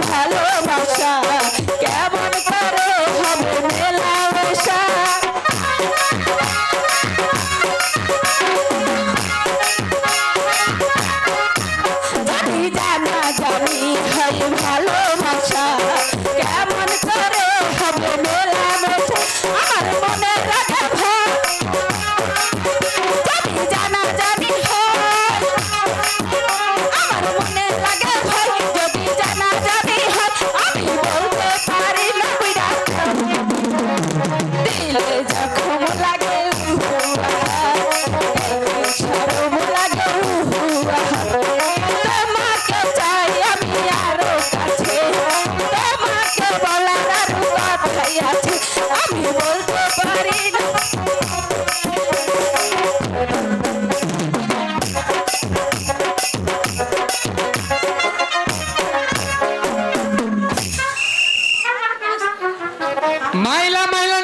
ভালোবাসা কেমন করে হবে মেলামেশা জানি জানা জানি হয় ভালোবাসা কেমন করে হবে মেলামেশা আমার মনে রাখা ভাই জানি জানা জানি হয় আমার মনে লাগে ভাই যদি জানা জানি হয় আমি বলতে পারি না দিলে জখম লাগে শরম লাগে তোমাকে চাই আমি আরো কাছে তোমাকে বলার আরো কথাই আছে আমি বলতে পারি না মাইলা মাইলা